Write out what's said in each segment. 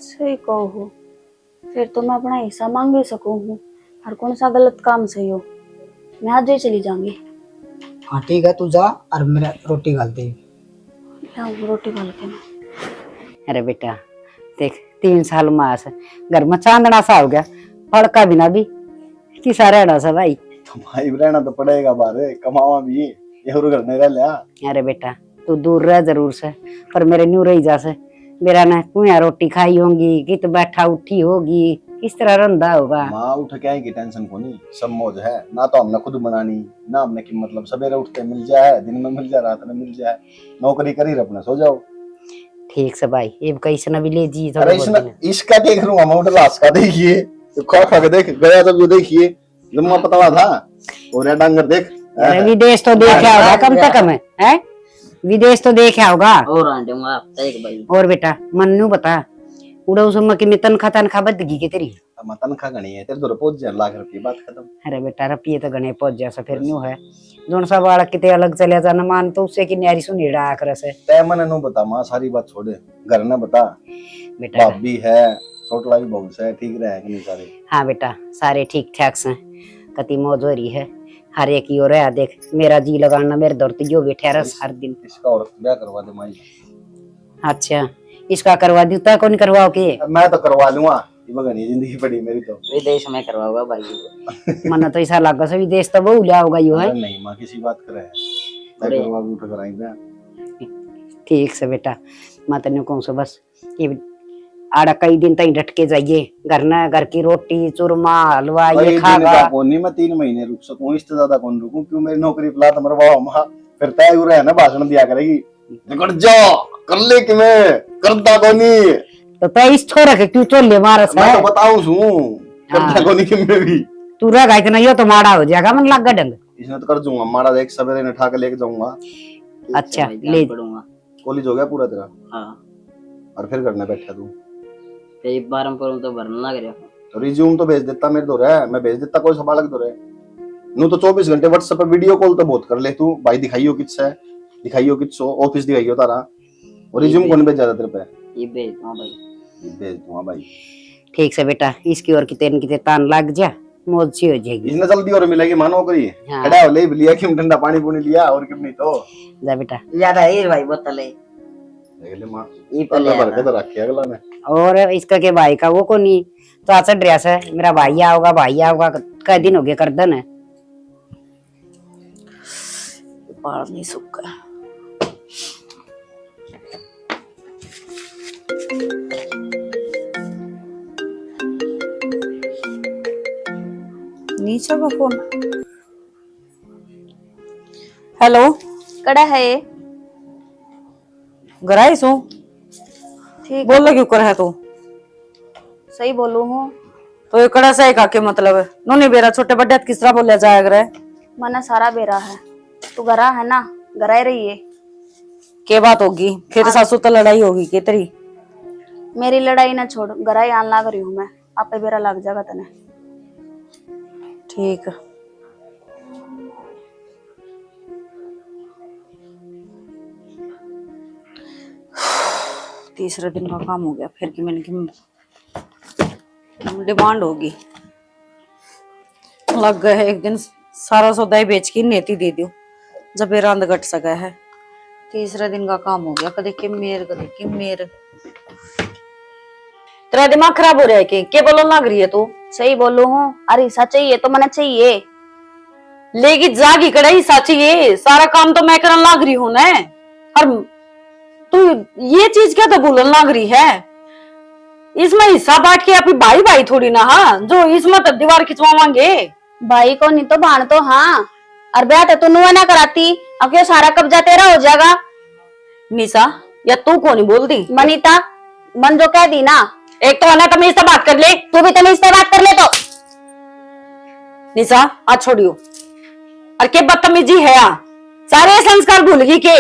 सही कहो हो, फिर तो मैं अपना हिस्सा मांग भी सकूं हूँ। और कौन सा गलत काम सही हो, मैं आज ही चली जाऊंगी। हाँ ठीक है, तू जा और मेरा रोटी गाल दे। रोटी डाल के ना। अरे बेटा देख 3 साल मास घर में चांदना सा हो गया, फड़का बिना भी किसा रहना सा भाई। तो भाई रहना तो पड़ेगा, बारे कमावा भी ये घर नहीं रह लिया। अरे बेटा तू दूर रह जरूर से, पर मेरे न्यू रही जा से मेरा ना कुया रोटी खाई होगी, कित बैठा उठी होगी, किस तरह रंधा होगा। माँ उठ के आएगी, टेंशन को नहीं, सब मौज है ना। तो हमने खुद बनानी ना, हमने की मतलब सवेरे उठते मिल जाए, दिन में मिल जाए, रात में मिल जाए, नौकरी करी अपना सो जाओ। ठीक से भाई ये कैसे ना भी ले जी। अरे इसका देख लूंगा मैं, लाश का देखिए खा खा के देख गया जब ये देखिए जम्मा पतला था और ये डांगर देख। विदेश तो देखा होगा कम से कम है, विदेश तो देखा होगा। और आंटे एक भाई और बेटा मन्नू बता उड़ा उस की में तनखा बदगी के तेरी तनखा गणी है तेरे तो पहुंच जाए लाख रुपये, बात खत्म। अरे बेटा रुपये तो गणे पहुंच जा फिर न्यू है जोन सा बालक किते अलग चले जाना मान तो उससे की न्यारी सुनीड़ा आकर से तय मन नु बता मां, सारी बात छोड़े घर ना बता। बेटा भाभी है, छोटला भी बहुत है, ठीक रहे कि नहीं सारे? हाँ बेटा सारे ठीक ठाक से, कति मौज हो रही है हर एक की। और है देख मेरा जी लगाना मेरे दौर तो जो बैठे रहा हर दिन। इसका और ब्याह करवा दे माई। अच्छा इसका करवा दी तो कौन करवाओ के? मैं तो करवा लूंगा, ये बगनी जिंदगी पड़ी मेरी तो। विदेश में करवाऊंगा भाई। मन तो ऐसा लगा से विदेश तो बहु लिया होगा यो है। नहीं माँ किसी बात करे मैं करवा उठ कराएंगे। ठीक से बेटा मैं तेने कहूं से बस ये आड़ा कई दिन तक डट के जाइए, घर ना घर की रोटी चूरमा हलवा ये खागा। कौन नहीं मैं 3 महीने रुक सकूं, इससे ज्यादा कौन रुकूं? क्यों मेरी नौकरी पे लात मरवाओ मां, फिर तय हो रहा है ना, भाषण दिया करेगी निकट जाओ कर ले कि मैं करता कोनी तो तय इस छोरा के क्यों चोले मारस है? मैं तो बताऊं सू करता कोनी कि मैं भी तू रहा इतना यो तो माड़ा हो जाएगा मन लग डंग। इसने तो कर दूंगा मारा, देख सवेरे ने उठा के लेके जाऊंगा। अच्छा ले पढ़ूंगा। कॉलेज हो गया पूरा तेरा? हाँ और फिर करना बैठा तू एक बार हम तो भरना लग रहा तो रिज्यूम तो भेज देता मेरे दो रे, मैं भेज देता, कोई सवाल दो रे नू तो 24 घंटे व्हाट्सएप पे वीडियो कॉल तो बहुत कर ले तू भाई। दिखाइयो किससे, दिखाइयो किसो ऑफिस दिखाइयो तारा। और रिज्यूम कौन भेज जाता तेरे पे? ये भेज दूंगा भाई, ये भेज दूंगा भाई। ठीक से बेटा इसकी और किते तान लग जा, मौज सी हो जाएगी। इसने जल्दी और मिलेगी मानो करी। हाँ। खड़ा हो ले लिया कि ठंडा पानी पूनी लिया और क्यों नहीं तो जा बेटा ज्यादा है भाई बोतल है देख ले मां, ये पल्ला पहले भर के तो रखे अगला ने। और इसका के भाई का वो को नहीं तो अच्छा ड्रेस है मेरा भाई आओगा कई दिन हो गए कर दन बाल नहीं सूखा। नीचे का फोन। हेलो कड़ा है ये? गराई सो ठीक बोल क्यों कर है तू? सही बोलू हूँ। तो ये कड़ा सही का के मतलब है? नोनी बेरा छोटे बड्डे किस तरह बोलिया जाया करे? मना सारा बेरा है, तू घरा है ना, घरा ही रही है। के बात होगी फिर सासू तो लड़ाई होगी के तेरी? मेरी लड़ाई ना छोड़, घरा ही आन लाग रही हूँ मैं, आपे बेरा लग जाएगा तने। ठीक है तीसरे दिन का काम हो गया फिर कि मैंने कि डिमांड होगी लग गए है। एक दिन सारा सौदा ही बेच के नेती दे दियो जब ये रंद घट सका है। तीसरे दिन का काम हो गया, कदे कि मेर तेरा दिमाग खराब हो रहा है के बोलो लग रही है तू? सही बोलू हूँ। अरे हिस्सा चाहिए तो मना चाहिए, लेगी जागी कड़ाई साची ये सारा काम तो मैं करने लग रही हूँ ना। और तू ये चीज क्या तो बोलने लग रही है? इसमें हिस्सा बांट के अपनी भाई भाई थोड़ी ना, हाँ जो इसमें तो दीवार खिंचवावांगे। भाई को नहीं तो भाण तो हाँ। और ब्याह तो नुआ ना कराती, अब क्यों सारा कब्जा तेरा हो जाएगा। निशा या तू कौन बोलती? मनीता मन जो कह दी ना। एक तो आना तमीज से बात कर ले, तू भी तमीज से बात कर ले तो। निशा आज छोड़ियो और के बदतमीजी है सारे संस्कार भूल गई के।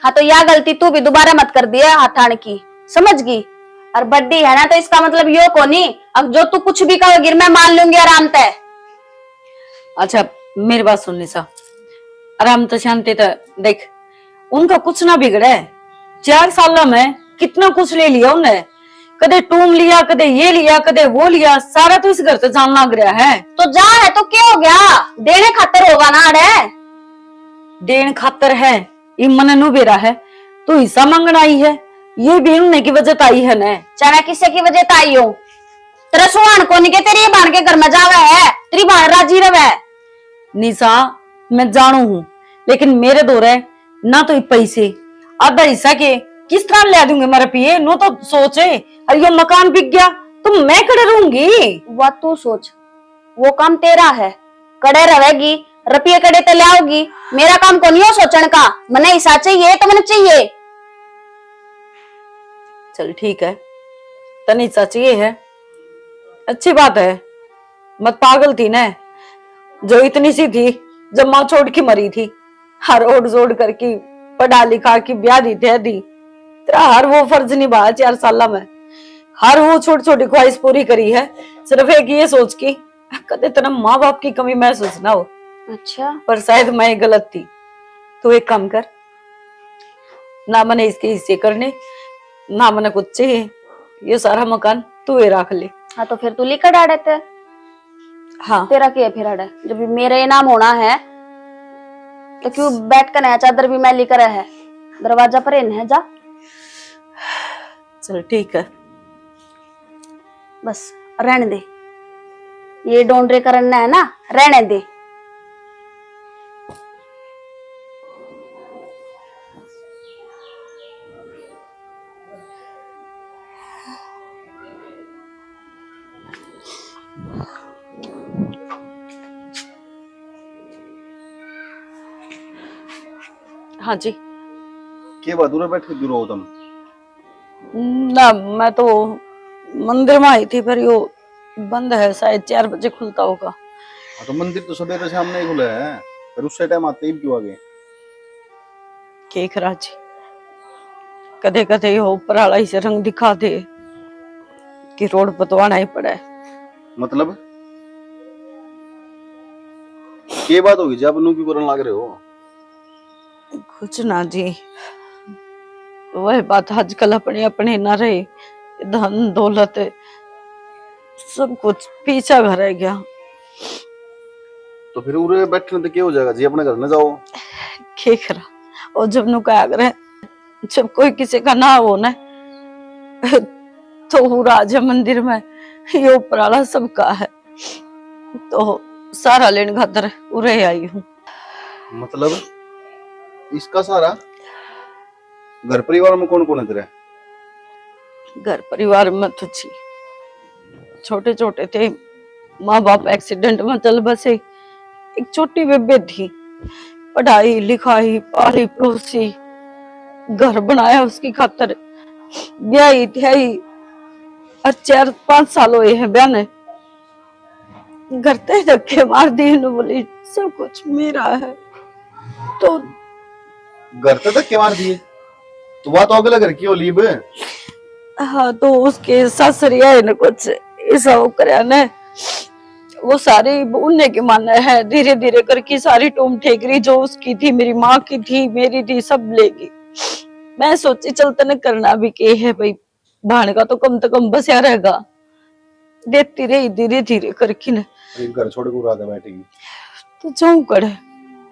हाँ तो यह गलती तू भी दोबारा मत कर दिया हाथ ठाण की, समझ गई? और बड्डी है ना तो इसका मतलब यो को नहीं, अब जो तू कुछ भी कहोगी मैं मान लूंगी आराम तय। अच्छा मेरी बात सुन निशा, आराम तो शांति तो देख उनका कुछ ना बिगड़ा है। 4 सालों में कितना कुछ ले लिया उन्हें, कदे टूम लिया, कदे ये लिया, कदे वो लिया, सारा तो इस घर से जान लग रहा है। तो जा है तो क्या हो गया, देने खातर होगा ना अड़े। देन खातर है, ये मन नु बेरा है, तू हिस्सा मांगना आई है, ये भी उन्हें की वजह आई है न। चाहे किसे की वजह आई हो, तेरा सुहान को नहीं के तेरी बहन के घर में जावे है, तेरी बहन राजी रवे। निशा मैं जानू हूं, लेकिन मेरे दो रहे ना तो ये पैसे आधा हिस्सा के किस तरह ले दूंगे मेरे पिए, नो तो सोचे अरे ये मकान बिक गया तो मैं खड़े रहूंगी। वह तू सोच, वो काम तेरा है, कड़े रहेगी, रुपये कड़े ते ले आओगी, मेरा काम को नहीं हो सोचने का। मने हिस्सा चाहिए तो मैंने चाहिए। चल ठीक है, तनी सच ये है, अच्छी बात है, मत पागल थी ना जो इतनी सी थी जब माँ छोड़ के मरी थी, हर ओढ़ जोड़ करके पढ़ा लिखा की ब्याह दी दे दी, तेरा हर वो फर्ज निभाया 4 साल में, हर वो छोटी छोटी ख्वाहिश पूरी करी है, सिर्फ एक ये सोच की कदे तेरा माँ बाप की कमी महसूस ना हो। अच्छा, पर शायद मैं गलत थी, तो एक काम कर, ना मैंने इसके हिस्से करने, ना मैंने कुछ चाहिए, ये सारा मकान तू ही रख ले। हाँ तो फिर तू लेकर डाड़े थे। हाँ तेरा क्या है फिर अड़े, जब भी मेरे नाम होना है तो क्यों बैठ कर नया चादर भी मैं लेकर है, दरवाजा पर इन है जा। चल ठीक है, बस रहने दे, ये डोंडरे करना है ना, रहने दे। हाँ जी। के बहादुर बैठ के दूर हो तुम? ना मैं तो मंदिर में आई थी, पर यो बंद है, शायद 4 बजे खुलता होगा। हाँ तो मंदिर तो सवेरे सामने ही खुला है, पर उस टाइम आते ही क्यों आ गए? केक राजी कदे कदे हो ऊपर से रंग दिखा दे कि रोड पतवाना ही पड़ा है। मतलब के बात होगी जब नू क्यों करने लग रहे हो? कुछ ना जी, वह बात आजकल अपने अपने ना रहे, धन दौलत सब कुछ पीछा घर रह गया। तो फिर उरे बैठने तो क्या हो जाएगा जी, अपने घर में जाओ। खेखरा और जब नु का आग्रह, जब कोई किसी का ना हो ना तो वो राजा मंदिर में ये ऊपराला सबका है, तो सारा लेन खातर उरे आई हूँ। मतलब इसका सारा घर परिवार में कौन कौन है तेरे? घर परिवार में तो जी छोटे छोटे थे, माँ बाप एक्सीडेंट में चल बसे, एक छोटी बेबे थी, पढ़ाई लिखाई पाली पड़ोसी, घर बनाया उसकी खातर, ब्याही थी और 4-5 साल हुए हैं ब्याह ने, घर ते धक्के मार दिए, बोली सब कुछ मेरा है। तो घर तक धक्के मार दिए? तो वह तो अगला घर की ओलीब। हाँ तो उसके ससुरिया है न कुछ ऐसा हो कर न, वो सारी उन्ने के माना है, धीरे धीरे करके सारी टूम ठेकरी जो उसकी थी, मेरी माँ की थी, मेरी थी, सब लेगी। मैं सोची चलते न करना भी के है भाई, भाण का तो कम बसिया रहेगा, देती रही धीरे धीरे करके न। घर छोड़ के रात बैठेगी तो जाऊं करे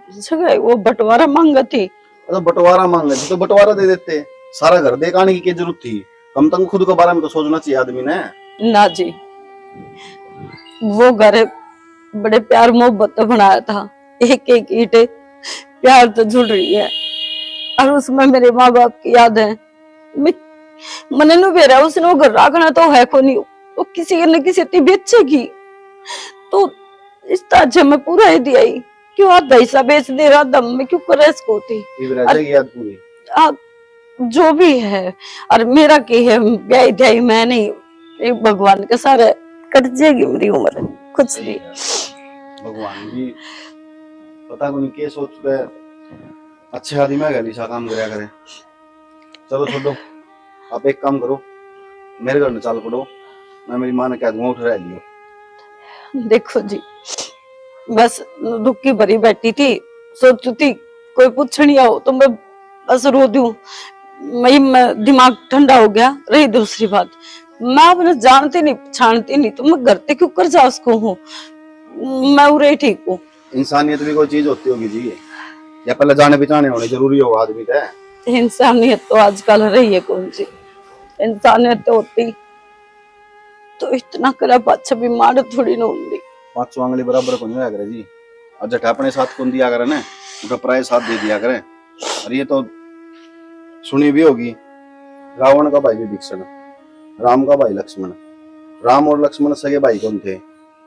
जगह वो बंटवारा मांगा थी। तो बंटवारा मांगे थी तो बंटवारा दे देते, सारा घर देखाने की क्या जरूरत थी? कम तक खुद के बारे में तो सोचना चाहिए आदमी ने। ना जी, वो घर बड़े प्यार मोहब्बत बनाया था, एक एक ईंट प्यार तो जुड़ रही है, और उसमें मेरे माँ बाप की याद है। मैंने नु बेरा उसने वो घर रखना तो है को नहीं, वो किसी न किसी ती बेचेगी, तो इस ताजे में पूरा ही दिया ही, क्यों आधा हिस्सा बेच दे रहा दम में, क्यों करे इसको थी याद पूरी जो भी है। और मेरा की है ब्याह ध्याई मैं नहीं, एक भगवान के सारे कट जाएगी मेरी उम्र, कुछ नहीं। भगवान भी पता नहीं क्या सोच पे अच्छे आदमी में गली सा काम करया करे। चलो छोड़ो, आप एक काम करो, मेरे घर में चाल पड़ो, मैं मेरी माँ ने कह दूंगा उठ रह लियो। देखो जी, बस दुखी भरी बैठी थी, सोचती थी कोई पूछनी आओ तो मैं बस रो दूं, मैं दिमाग ठंडा हो गया। रही दूसरी बात, मैं अपने जानती नहीं पहचानती नहीं तो मैं करते क्यों कर जा उसको हूँ। मैं उरे ठीक हूँ। इंसानियत भी कोई चीज होती होगी जी, या पहले जाने पहचाने होने जरूरी हो आदमी का। इंसानियत तो आजकल रही है कौन सी इंसानियत तो होती तो इतना करा पाछा भी मार थोड़ी ना होंगी। 500 आंगली बराबर को नहीं होया करे जी। और जट अपने साथ कौन दिया करे ना, उनका प्राय साथ दे दिया करे। और ये तो सुनी भी होगी, रावण का भाई विभीषण, राम का भाई लक्ष्मण। राम और लक्ष्मण सगे भाई कौन थे?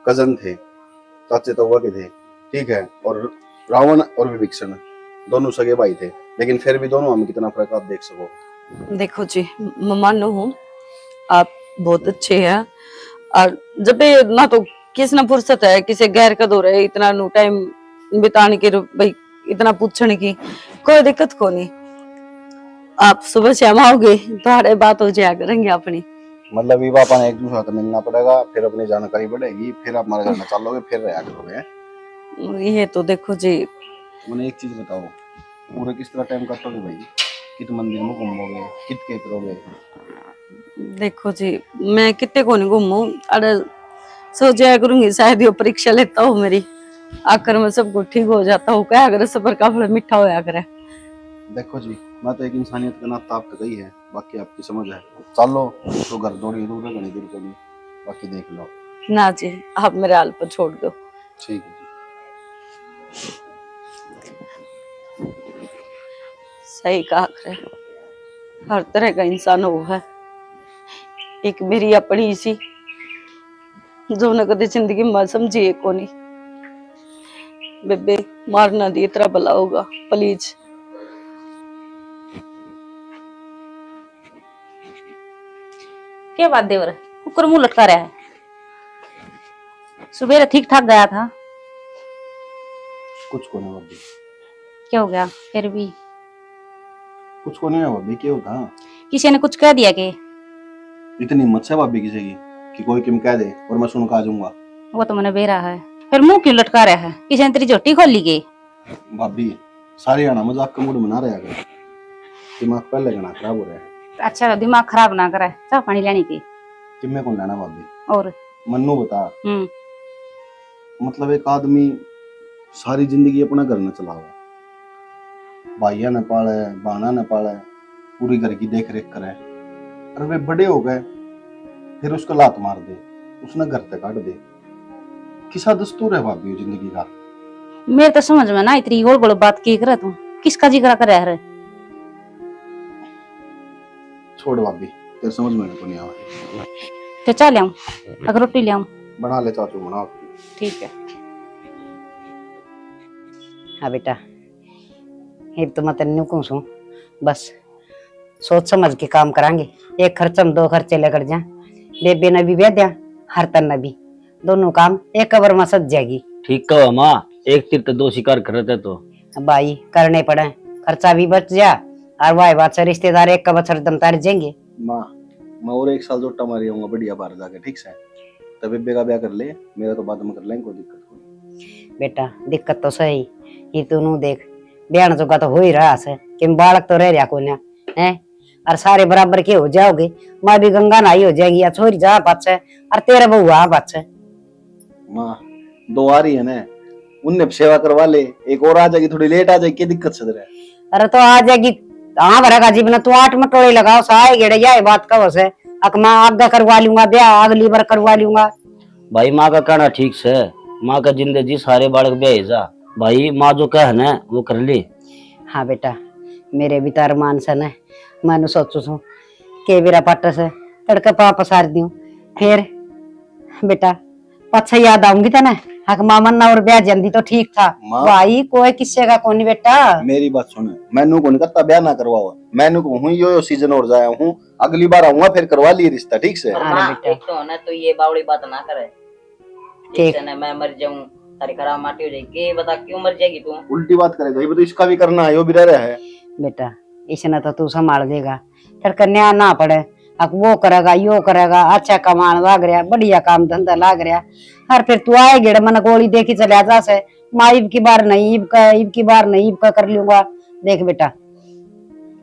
कजन थे, चाचे तो के थे, ठीक है। और रावण और विभीषण दोनों सगे भाई थे, लेकिन फिर भी दोनों में कितना फर्क आप देख सको। देखो जी मैं मानो हूँ आप बहुत अच्छे हैं, और जब भी ना तो किस ना फुर्सत है किसी गैर का दौर है इतना नु टाइम बिताने की, भाई इतना पूछने की कोई दिक्कत को नहीं। आप सुबह शाम आओगे तो बात हो जाया करेंगे अपनी। मतलब ये पापा ने एक दूसरे से मिलना पड़ेगा, फिर अपनी जानकारी बढ़ेगी, फिर आप हमारे घर में चलोगे, फिर रहा करोगे। ये तो देखो जी मैंने एक चीज बताओ, पूरे किस तरह टाइम काटोगे भाई? कित मंदिर में घूमोगे, कित के करोगे? देखो जी मैं कितने को नहीं घूमू, अरे सोच जाया करूंगी शायद ये परीक्षा लेता हूँ मेरी, आकर मैं सबको ठीक हो जाता हूँ क्या अगर सफर का फल मीठा होया करे। देखो जी मैं तो एक इंसानियत का नाता आपका गई है, बाकी आपकी समझ है। चलो तो घर दौड़ी दूर है, घनी दूर को भी, बाकी देख लो। ना जी आप मेरे हाल पर छोड़ दो। ठीक है जी। सही कहा करे, हर तरह का इंसान वो है। एक मेरी अपनी सी जो न कदे जिंदगी में समझी को नहीं। बेबे मारना दी इतना भला होगा प्लीज। क्या बात देवर, कुकर मुंह लटका रहा है? सुबह ठीक ठाक गया था। कुछ को नहीं भाभी, क्या हो गया फिर भी? कुछ को नहीं है भाभी, क्या होता? किसी ने कुछ कह दिया कि? इतनी हिम्मत है भाभी किसी की कि कोई किम कह दे और मैं सुन के आ जाऊंगा? वो तो मैंने बेरा है, फिर मुंह क्यों लटका रहा है? किसी ने तेरी झोटी खोल ली के? भाभी सारी आना मजाक का मूड बना रहा है, दिमाग पहले गना खराब हो रहा है। अच्छा दिमाग खराब ना करे, चाह पानी लेने की। किम्मे कौन लेना भाभी? और मन्नू बता, मतलब एक आदमी सारी जिंदगी अपना घर न चलावे, भाइया न पाले, बाना न पाले, पूरी घर की देख रेख करे, और वे बड़े हो गए फिर उसको लात मार दे, उसने घर से काट दे। किसा दस्तूर है भाभी जिंदगी का? मेरे तो समझ में ना इतनी गोल गोल बात की करे, तू किसका जिक्र कर रहा है? छोड़ भाभी, तेरे समझ में नहीं आवा। तो चाह ले आऊं, अगर रोटी ले आऊं? बना ले चाचू, बनाओ। ठीक है। हाँ बेटा, ये तो मैं तेन कहूँ बस सोच समझ के काम करांगे। एक खर्च में 2 खर्चे लेकर जा, बेबे ने भी ब्याह दिया, हर तन ने भी, दोनों काम एक कबर में सज जाएगी। ठीक कहो माँ, एक तीर तो 2 शिकार करते तो भाई करने पड़े, खर्चा भी बच जा, और वाह बात से रिश्तेदार एक का बछर दम तार जाएंगे। माँ मैं और 1 साल जोटा मारी आऊंगा बढ़िया बाहर जाके, ठीक है? तब बेबे का ब्याह कर ले, मेरा तो बाद में कर लेंगे, कोई दिक्कत नहीं। बेटा दिक्कत तो सही, ये तू देख ब्याह जोगा तो हो ही रहा है कि बालक तो रह रहा को ना है, और सारे बराबर के हो जाओगे। माँ भी गंगा नहाई हो जाएगी, या छोरी जा पाछ है, और तेरा बहू आ पाछ है। माँ 2 आ रही है ना, उनने सेवा करवा ले, एक और आ जाएगी, थोड़ी लेट आ जाएगी, क्या दिक्कत से है? अरे तो आ जाएगी, हाँ भरेगा जीवन, तू 8 मटोले लगाओ साए गेड़े जाए बात का वैसे अक माँ आगे करवा लूंगा ब्याह, अगली बार करवा लूंगा। भाई माँ का कहना ठीक से, माँ का जिंदगी सारे बालक ब्याह जा, भाई माँ जो कह ना वो कर ली। हाँ बेटा मेरे भी तार मान सन है, मैं सोचू छू के बेरा पट से तड़के पाप सार दियो, फिर बेटा पछा याद आऊंगी तना हक मामन ना और ब्याह जल्दी तो ठीक था। भाई कोई किस्से का कौन बेटा, मेरी बात सुन, मैनू कौन करता ब्याह ना करवाओ, मैनू को हूं यो सीजन और जाया हूं, अगली बार आऊंगा फिर करवा लिए रिश्ता, ठीक से? एक तो ना तो ये बावड़ी बात ना करे, ठीक है ना? मैं मर जाऊं, सारी खराब माटी हो जाएगी, बता क्यों मर जाएगी तू? उल्टी बात करेगा, ये तो इसका भी करना है, यो भी रह रहा है। बेटा इसने तो तू संभाल देगा, फिर कन्या ना पड़े, अब वो करेगा यो करेगा, अच्छा कमान लाग रहा, बढ़िया काम धंधा लाग रहा, हर फिर तू आए गेड़ मन गोली देखी चले जा से माँ ईब की बार नहीं, ईब की बार नहीं, ईब का कर लूंगा। देख बेटा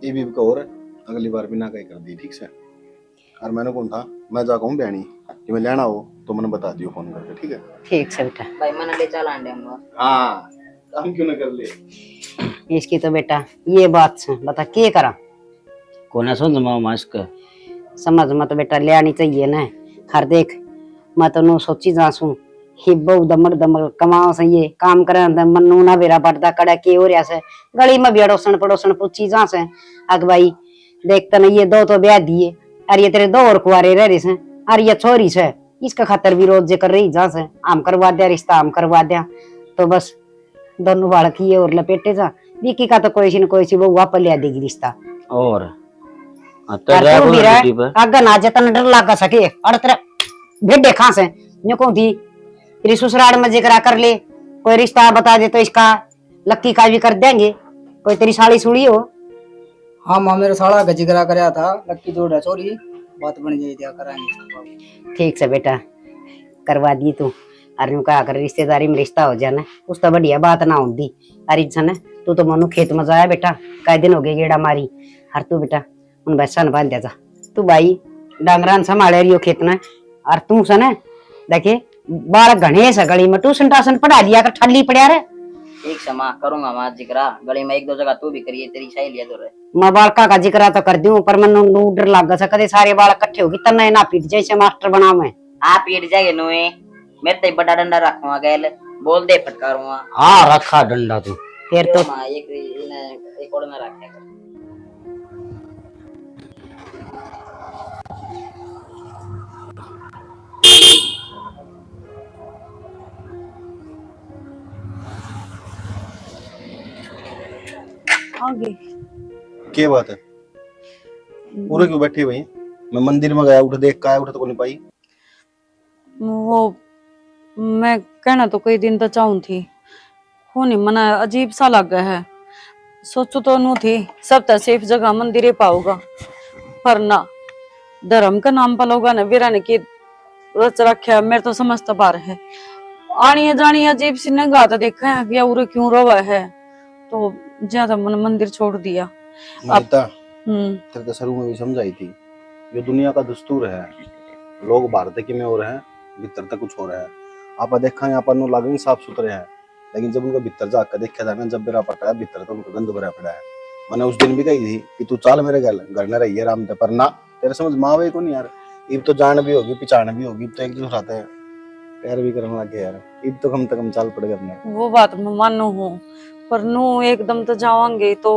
ये भी और अगली बार भी ना कहीं कर दी, ठीक से? और मैंने कौन था मैं जा कहूँ बहनी कि मैं लेना हो तो मैंने बता दियो फोन करके, ठीक है? ठीक से बेटा। भाई मैंने ले चला अंडे हम। हाँ काम क्यों ना कर ले। इसकी तो बेटा ये बात से बता के करा कोने सुन जमाओ मास्क समझ मत बेटा ले आनी चाहिए ना। हर देख मैं तो नो सोची जासू ही बहु दमड़ दमड़ कमाओ से ये काम करे मनु ना बेरा पड़ता कड़ा के हो रहा से गली में भी अड़ोसन पड़ोसन पूछी जा से अग भाई देखते ना ये दो तो ब्याह दिए और ये तेरे दो और कुआरे रह रही से और ये छोरी से इसका खातर भी रोज जे कर रही जा से आम करवा दिया रिश्ता आम करवा दिया तो बस दोनों बालक ये और लपेटे जा विकी का तो कोई सी न कोई सी बहु वापस ले देगी रिश्ता और आगे ना जतन डर लगा सके और तेरा भेड़े कहां से न्यू कौन थी तेरी ससुराल में जिक्र कर ले कोई रिश्ता बता दे तो इसका लक्की का भी कर देंगे कोई तेरी साड़ी सुड़ी हो। हाँ माँ मेरा साड़ा का जिक्र कराया था लक्की जोड़ है चोरी बात बन जाए दिया कराएंगे। ठीक से बेटा करवा दी तू अरे यूं कहा कर रिश्तेदारी में रिश्ता हो जाना उस तो बढ़िया बात ना होती। अरे इंसान तू तो मनु खेत में जाया बेटा कई दिन हो गए गेड़ा मारी हर तू बेटा उन भैंसा न बांध जा तू भाई डांगरान संभाले रही हो खेत में और तू सने देखे बालक घने से गली में ट्यूशन टाशन पढ़ा दिया कर ठल्ली पड़ा रे। ठीक से माँ करूंगा माँ जिक्रा गली में एक दो जगह तू भी करिए तेरी सहेलियां तो रहे। मैं बालका का जिक्र तो कर दूं पर मन डर लग सकते सारे बालक इकट्ठे होगी तना ना पीट जैसे मास्टर बना मैं आप पीट जाएंगे नुए मेरे तो बड़ा डंडा रखूंगा गैल बोल दे फटकारूंगा। हाँ रखा डंडा तू फिर तो माँ एक और में रखेगा। आगे क्या बात है पूरे क्यों बैठी भाई? मैं मंदिर में गया उठ देख का उठ तो नहीं पाई। वो मैं कहना तो कई दिन तो चाहूं थी हो नहीं मना अजीब सा लग गया है सोचो तो नू थी सब तो सेफ जगह मंदिर ही पाऊंगा पर ना धर्म का नाम पर लोगा ने वीरा ने की रच रखा मेरे तो समझता बार है आनी जानी अजीब सी नगाह तो देखा है कि उरे क्यों रोवा है तो ज्यादा मन मंदिर छोड़ दिया। माता तेरे तो शुरू में भी समझाई थी ये दुनिया का दस्तूर है लोग भारत की में हो रहे हैं भीतर तक कुछ हो रहा है आप देखा यहाँ पर लगेंगे साफ सुथरे हैं लेकिन जब उनका भीतर जाकर देखा था ना जब मेरा पटा है भीतर तो उनका गंद भरा पड़ा है। मैंने उस दिन भी कही थी कि तू चाल मेरे घर न रही है राम ते पर ना तेरे समझ माँ वे को नहीं यार इब तो जान भी होगी पिछाण भी होगी तो एक दूसरे आते हैं प्यार भी करने लगे यार इब तो कम से कम चाल पड़ करना वो बात मैं मानू हूँ पर नू एकदम तो जावांगे तो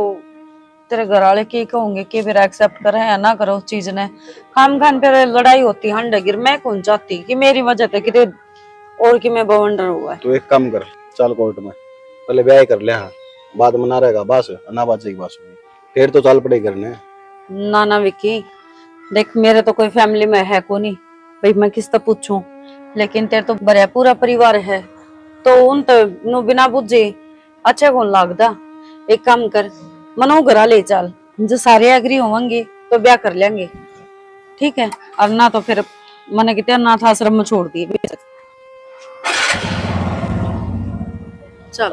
तेरे घर वाले की कहोगे कि मेरा एक्सेप्ट करे या ना करो उस चीज ने खाम खान पे लड़ाई होती हंड गिर मैं कौन चाहती कि मेरी वजह से कि और कि मैं बवंडर हुआ है। तो एक काम कर चल कोर्ट में पहले ब्याह कर ले हाँ बाद में ना रहेगा बस ना बात की बात हुई फिर तो चाल पड़े करने। ना ना विकी देख मेरे तो कोई फैमिली में है को नहीं भाई मैं किस तरह पूछूं लेकिन तेरे तो बड़ा पूरा परिवार है तो उन तो नु बिना बुझे अच्छा कौन लगता। एक काम कर मनो घरा ले चल जो सारे एग्री होंगे तो ब्याह कर लेंगे ठीक है और ना तो फिर मैंने कितने अनाथ आश्रम में छोड़ दिए चल।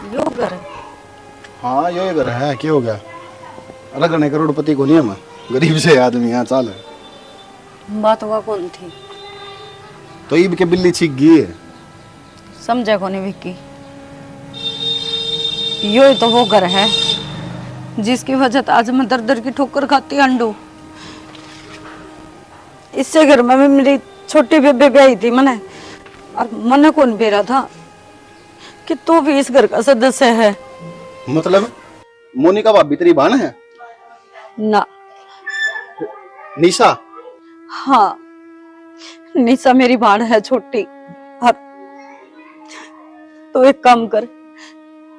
यो घर है। हाँ यो घर है क्या हो गया अलग नहीं करोड़पति को नहीं हम गरीब से आदमी यहाँ चाल बात हुआ कौन थी तो ईब के बिल्ली छिक गई है समझे को नहीं विक्की यो ही तो वो घर है जिसकी वजह से आज मैं दर दर की ठोकर खाती अंडू इससे घर में भी मेरी छोटी बेबे ब्याही थी मैंने और मैंने कौन बेरा था कि तू भी इस घर का सदस्य है। मतलब मोनिका भाभी तेरी बहन है ना निशा? हाँ निशा मेरी बहन है छोटी और तो एक काम कर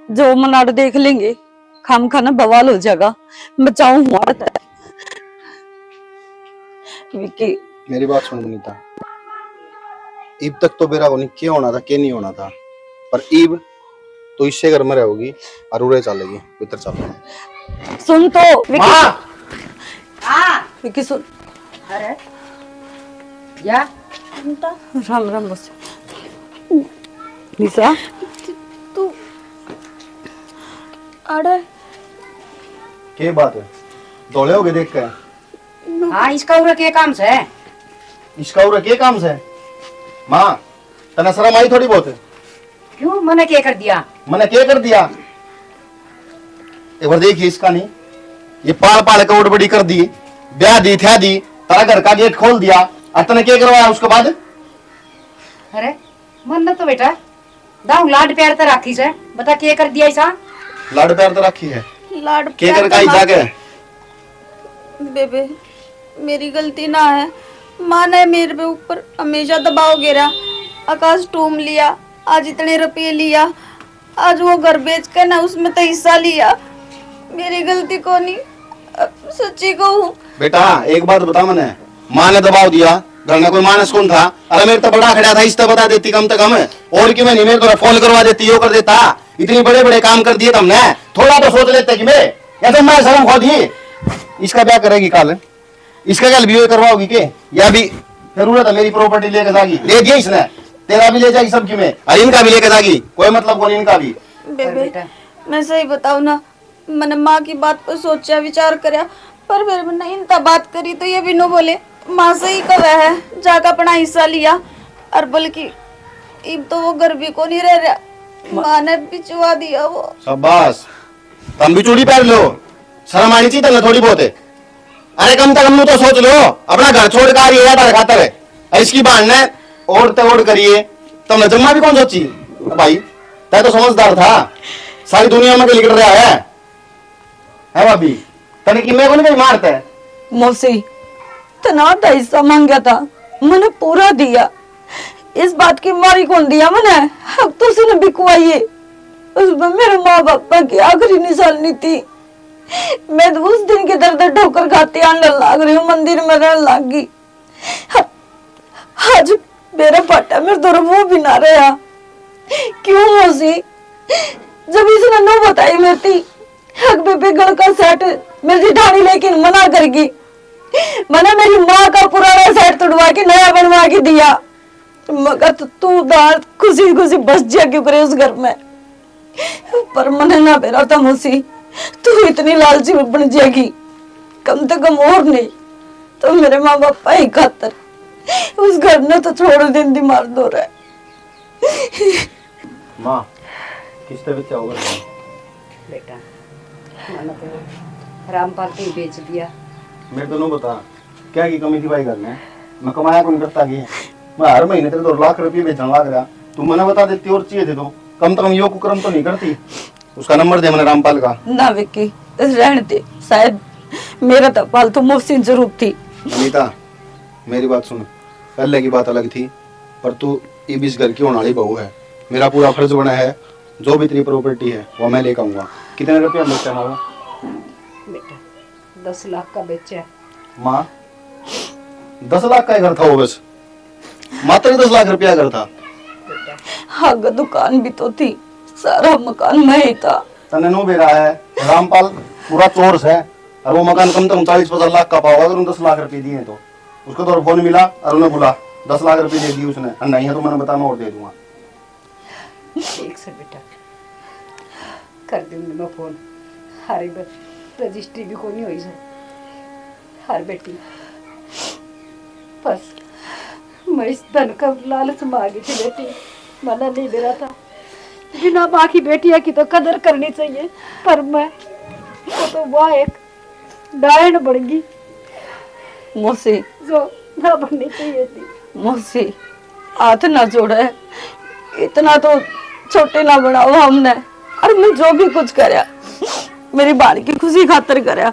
जो मनाड़ देख लेंगे खाम खाना बवाल हो जाएगा बचाऊं हुआ विकी। मेरी बात सुन बनीता ईब तक तो बेरा को नहीं क्या होना था क्या नहीं होना था पर ईब तो इससे घर में रहोगी और उड़े चलेगी भीतर चलो। सुन तो विकी, माँ विकी सुन। अरे या राम राम बस निशा, तू अरे क्या बात है, दौड़े होगे देख कर? हाँ इसका उरा के काम से है। इसका उरा क्या काम से? माँ तना शर्म आई थोड़ी बहुत? क्यों मैंने क्या कर दिया? मैंने क्या कर दिया? एक बार देखिए इसका नहीं, ये पाल पाल के उड़ बड़ी कर दी, ब्याह दी थ्या दी, तारा घर का गेट खोल दिया और तने क्या करवाया उसके बाद? अरे मन तो बेटा दाऊ लाड प्यार तो राखी से, बता क्या कर दिया ऐसा? लाड प्यार तो रखी है, लाड क्या प्यार कर का जाके? बेबे मेरी गलती ना है, माँ ने मेरे पे ऊपर हमेशा दबाव गिरा, आकाश टूम लिया, आज इतने रुपये लिया, आज वो घर बेच कर ना उसमें तो हिस्सा लिया, मेरी गलती को नहीं, सच्ची कहूँ। बेटा एक बात बता, मैंने माँ ने दबाव दिया, घर में कोई मानस कौन था? अरे मेरे तो बड़ा खड़ा था, इस तो बता देती कम से कम, और क्यों मैं नहीं, मेरे को फोन करवा देती, यो कर देता, इतने बड़े बड़े काम कर दिए तुमने, थोड़ा तो सोच लेते कि मैं, या तो मैं शर्म खो दी। इसका क्या करेगी काल? इसका क्या भी करवाओगी के? या भी जरूरत है मेरी प्रॉपर्टी लेके जाएगी, ले दिया इसने, तेरा भी ले जाएगी सबकी में, और इनका भी लेके जाएगी, कोई मतलब कौन इनका भी। बेबे मैं सही बताऊँ ना, मैंने माँ की बात पर सोचा विचार करया, पर फिर मैंने इनका बात करी तो ये भी न बोले, माँ सही कह है, जाकर अपना हिस्सा लिया, और बल्कि अब तो वो घर भी को नहीं रह रहा, माँ ने बिचवा दिया वो। शाबाश, तुम भी चूड़ी पहन लो, शर्म आनी चाहिए तुम्हें थोड़ी बहुत है। अरे कम से कम तो सोच लो, अपना घर छोड़ कर ये याद खातर है, इसकी बहन ने और तो और करिए, तुमने जम्मा भी कौन सोची? भाई तय तो समझदार था, सारी दुनिया में निकल रहा है भाभी, तने कि मैं को नहीं मारता है। मौसी तना था हिस्सा मांगा था, मैंने पूरा दिया, इस बात की मारी कौन दिया मैंने? अब तो उसने बिकवाइए, उसमें मेरे माँ बापा की आखिरी निशानी थी, मैं तो उस दिन के दर्द ठोकर खाती आंडल लाग रही हूँ, मंदिर में रहने लग गई, आज मेरा पाटा मेरे दो वो भी ना रहा। क्यों मौसी? जब इसने नो बताई मेरी हक बेबे गल का सेट मेरी जिठानी लेकिन मना करगी, मैंने मेरी माँ का पुराना सेट तोड़वा के नया बनवा के दिया, मगर तू दाल खुशी खुशी बस जा क्यों करे उस घर में? पर मैंने ना बेरा था मौसी, तू इतनी लालची बन जाएगी, कम से कम और नहीं तो मेरे माँ बापा ही खातर उस घर ने तो छोड़ दिन दी मार दो रहा है। माँ किस तरह क्या होगा? बेटा मैंने तो रामपाल को बेच दिया। मेरे तो नहीं बता क्या की कमी थी भाई घर में, मैं कमाया कौन करता की, मैं हर महीने तेरे 2 लाख रुपये बेचने लग रहा, तू मैंने बता देती और चाहिए थे तो कम से कम यो कुकर्म तो नहीं करती। उसका नंबर दे मैंने रामपाल का। ना विक्की रहने दे, शायद मेरा तो पालतू मौसी जरूर थी। अनीता मेरी बात सुन, पहले की बात अलग थी, पर तू ये 20 घर की होने वाली बहू है, मेरा पूरा फर्ज बना है, जो भी तेरी प्रॉपर्टी है वो मैं लेकर आऊंगा। कितने रुपया बेचा है वो? बेटा 10 लाख का बेचा। माँ 10 लाख का घर था वो, बस मात्र 10 लाख रुपया घर था। हाँ दुकान भी तो थी, सारा मकान मैं ही था। तने नो बेरा है, रामपाल पूरा चोर है, और वो मकान कम से कम 40-50 लाख का पाओ, अगर उन 10 लाख रुपए दिए तो उसको तो फोन मिला और उन्हें बोला 10 लाख रुपए दे दिए उसने, और नहीं है तो मैंने बता मैं और दे दूंगा। ठीक से बेटा कर दूंगी मैं फोन, हरी रजिस्ट्री भी कोनी हुई से हर बेटी, बस मैं इस धन का लालच मांगी थी बेटी, मना नहीं दे रहा था, बिना बाकी बेटियां की तो कदर करनी चाहिए, पर मैं वो तो वह एक डायन बन गई मौसी, जो ना बननी चाहिए थी। मौसी हाथ ना जोड़े, इतना तो छोटे ना बनाओ हमने, और मैं जो भी कुछ करया मेरी बाल की खुशी खातर करया।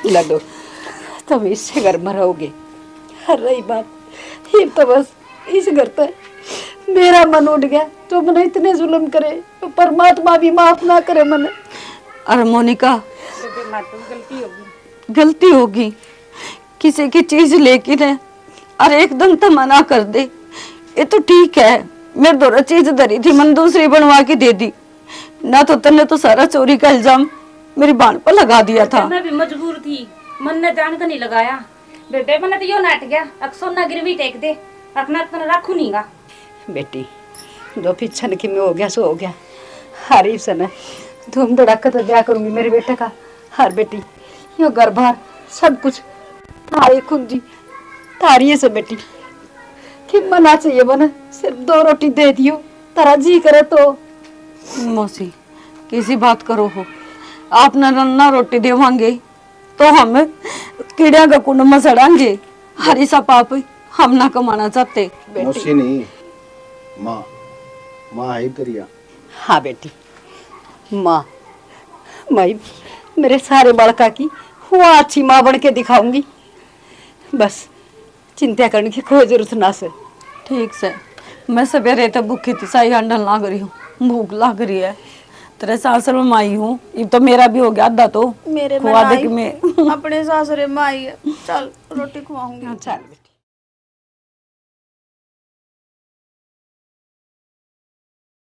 लडो तुम इससे घर में रहोगे, हर रही बात ये तो बस इस घर पे मेरा मन उठ गया, तो मैंने इतने जुल्म करे तो परमात्मा भी माफ ना करे मैंने। अरे मोनिका गलती होगी, गलती होगी, किसी की चीज लेके ने और एकदम तो मना कर दे, ये तो ठीक है, मेरे दोनों चीज धरी थी, मैंने दूसरी बनवा के दे दी, ना तो तन्ने तो सारा चोरी का इल्जाम मेरी बाण पर लगा दिया था। मैं भी मजबूर थी, मन ने जान का नहीं लगाया। बेबे मैंने तो यो नाट गया, सोना गिरवी टेक दे, अपना तो रखू नहींगा। बेटी दो पिछन की में हो गया सो हो गया। हरी सन धूम धड़ाका तो ब्याह करूंगी मेरे बेटे का। हर बेटी यो घर बार सब कुछ थारी कुंजी थारी से बेटी कि मना चाहिए बना सिर्फ 2 रोटी दे दियो तारा जी करे तो। मौसी किसी बात करो हो, आप ना रोटी देवांगे तो हम कीड़िया का कुंड में सड़ांगे। हरी सा पाप हम ना कमाना चाहते। मौसी नहीं, माँ है तेरिया। हाँ बेटी माँ, मैं मेरे सारे बालका की हुआ अच्छी माँ बन के दिखाऊंगी। बस चिंता करने की कोई जरूरत ना से। ठीक से मैं सवेरे तो भूखी थी, साई अंडल लाग रही हूँ, भूख लग रही है। तेरे सासर में माई हूँ, ये तो मेरा भी हो गया आधा तो मेरे में खुआ दे नाई, कि मैं अपने सासरे में आई है। चल रोटी खुआऊंगी। चल बेटी।